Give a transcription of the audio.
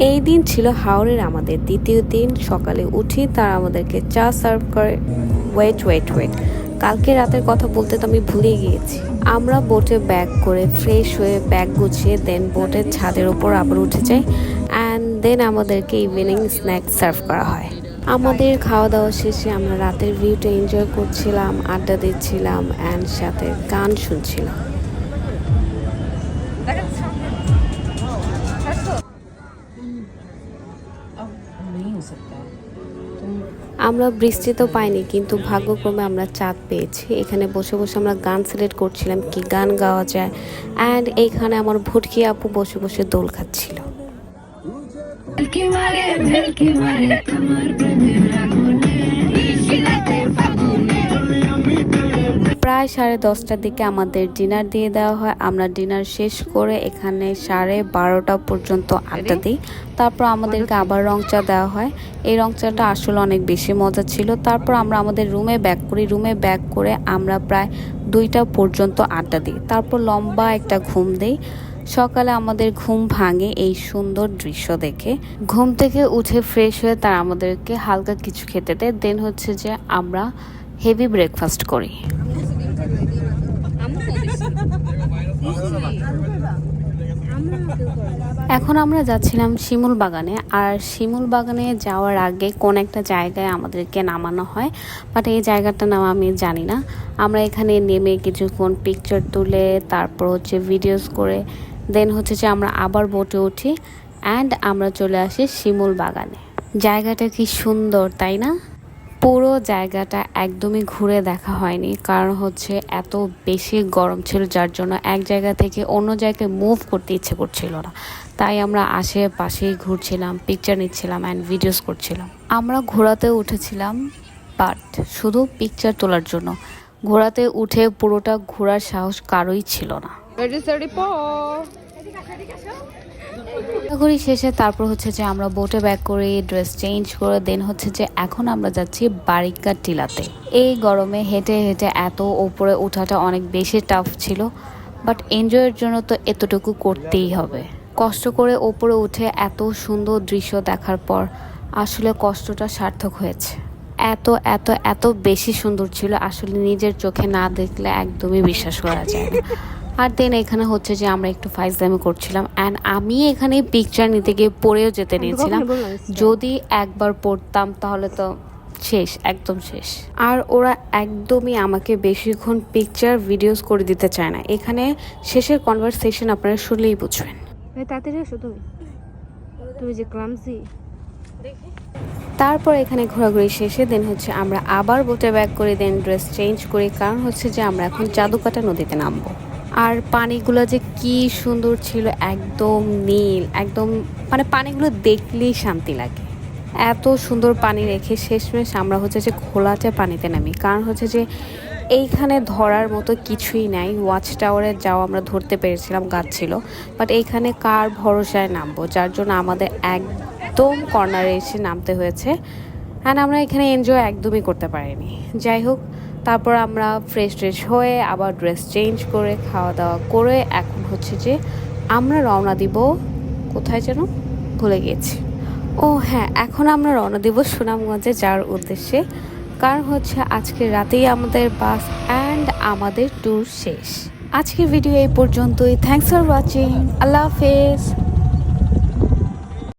এই দিন ছিল হাওড়ের আমাদের দ্বিতীয় দিন। সকালে উঠি, তারা আমাদেরকে চা সার্ভ করে। ওয়েট, কালকে রাতের কথা বলতে তো আমি ভুলে গিয়েছি। আমরা বোটে ব্যাক করে ফ্রেশ হয়ে ব্যাগ গুছিয়ে দেন বোটের ছাদের ওপর আবার উঠে যাই। অ্যান্ড দেন আমাদেরকে ইভিনিং স্ন্যাক্স সার্ভ করা হয়। আমাদের খাওয়া দাওয়া শেষে আমরা রাতের ভিউটা এনজয় করছিলাম, আড্ডা দিচ্ছিলাম অ্যান্ড সাথে গান শুনছিলাম। আমরা বৃষ্টি তো পাইনি, কিন্তু ভাগ্যক্রমে আমরা চাঁদ পেয়েছি। এখানে বসে বসে আমরা গান সিলেক্ট করছিলাম কি গান গাওয়া যায়। অ্যান্ড এইখানে আমার ভুটকি আপু বসে বসে দোল খাচ্ছিল। প্রায় 10:30টার দিকে আমাদের ডিনার দিয়ে দেওয়া হয়। আমরা ডিনার শেষ করে এখানে 12:30 পর্যন্ত আড্ডা দিই। তারপর আমাদেরকে আবার রং চা দেওয়া হয়। এই রং চাটা আসলে অনেক বেশি মজা ছিল। তারপর আমরা আমাদের রুমে ব্যাক করি। রুমে ব্যাক করে আমরা প্রায় 2টা পর্যন্ত আড্ডা দিই। তারপর লম্বা একটা ঘুম দিই। সকালে আমাদের ঘুম ভাঙে এই সুন্দর দৃশ্য দেখে। ঘুম থেকে উঠে ফ্রেশ হয়ে তারা আমাদেরকে হালকা কিছু খেতে দেয়। দেন হচ্ছে যে আমরা হেভি ব্রেকফাস্ট করি। এখন আমরা যাচ্ছিলাম শিমুল বাগানে। আর শিমুল বাগানে যাওয়ার আগে কোন একটা জায়গায় আমাদেরকে নামানো হয়, বাট এই জায়গাটার নাম আমি জানি না। আমরা এখানে নেমে কিছুক্ষণ পিকচার তুলে তারপর হচ্ছে ভিডিওস করে দেন হচ্ছে যে আমরা আবার বোটে উঠি অ্যান্ড আমরা চলে আসি শিমুল বাগানে। জায়গাটা কি সুন্দর, তাই না? পুরো জায়গাটা একদমই ঘুরে দেখা হয়নি, কারণ হচ্ছে এত বেশি গরম ছিল, যার জন্য এক জায়গা থেকে অন্য জায়গায় মুভ করতে ইচ্ছে করছিল না। তাই আমরা আশেপাশেই ঘুরছিলাম, পিকচার নিচ্ছিলাম অ্যান্ড ভিডিওস করছিলাম। আমরা ঘোড়াতে উঠেছিলাম, বাট শুধু পিকচার তোলার জন্য। ঘোড়াতে উঠে পুরোটা ঘোরার সাহস কারোই ছিল না। ঘোরাঘুরি শেষে তারপর হচ্ছে যে আমরা বোটে ব্যাক করে ড্রেস চেঞ্জ করে দেন হচ্ছে যে এখন আমরা যাচ্ছি বারিকা টিলাতে। এই গরমে হেঁটে হেঁটে এত ওপরে ওঠাটা অনেক বেশি টাফ ছিল, বাট এনজয়ের জন্য তো এতটুকু করতেই হবে। কষ্ট করে ওপরে উঠে এত সুন্দর দৃশ্য দেখার পর আসলে কষ্টটা সার্থক হয়েছে। এত এত এত বেশি সুন্দর ছিল, আসলে নিজের চোখে না দেখলে একদমই বিশ্বাস করা যায় না। আর দেন এখানে হচ্ছে যে আমরা একটু ফাইজলামি করছিলাম অ্যান্ড আমি এখানে পিকচার নিতে গিয়ে পড়েও যেতে নিয়েছিলাম। যদি একবার পড়তাম তাহলে তো শেষ, একদম শেষ। আর ওরা একদমই আমাকে বেশিক্ষণ পিকচার ভিডিওস করে দিতে চায় না। এখানে শেষের কনভারসেশন আপনারা শুনলেই বুঝবেন। তারপর এখানে ঘোরাঘুরি শেষে দেন হচ্ছে আমরা আবার বোটে ব্যাক করে দেন ড্রেস চেঞ্জ করি, কারণ হচ্ছে যে আমরা এখন জাদুকাটা নদীতে নামবো। আর পানিগুলো যে কি সুন্দর ছিল, একদম নীল, একদম মানে পানিগুলো দেখলেই শান্তি লাগে। এত সুন্দর পানি রেখে শেষমেশ আমরা হচ্ছে যে খোলাতে পানিতে নামি, কারণ হচ্ছে যে এইখানে ধরার মতো কিছুই নাই। ওয়াচ টাওয়ারে যাও আমরা ধরতে পেরেছিলাম, গাছ ছিল, বাট এইখানে কার ভরসায় নামবো, যার জন্য আমাদের একদম কর্নারে এসে নামতে হয়েছে। অ্যান্ড আমরা এখানে এনজয় একদমই করতে পারিনি। যাই হোক, তারপর আমরা ফ্রেশ হয়ে আবার ড্রেস চেঞ্জ করে খাওয়া দাওয়া করে এখন হচ্ছে যে আমরা রওনা দিব কোথায় যেন ভুলে গিয়েছি। ও হ্যাঁ, এখন আমরা রওনা দিব সুনামগঞ্জে যাওয়ার উদ্দেশ্যে, কারণ হচ্ছে আজকে রাতেই আমাদের বাস অ্যান্ড আমাদের ট্যুর শেষ। আজকের ভিডিও এই পর্যন্তই। Thanks for watching. আল্লাহ হাফেজ।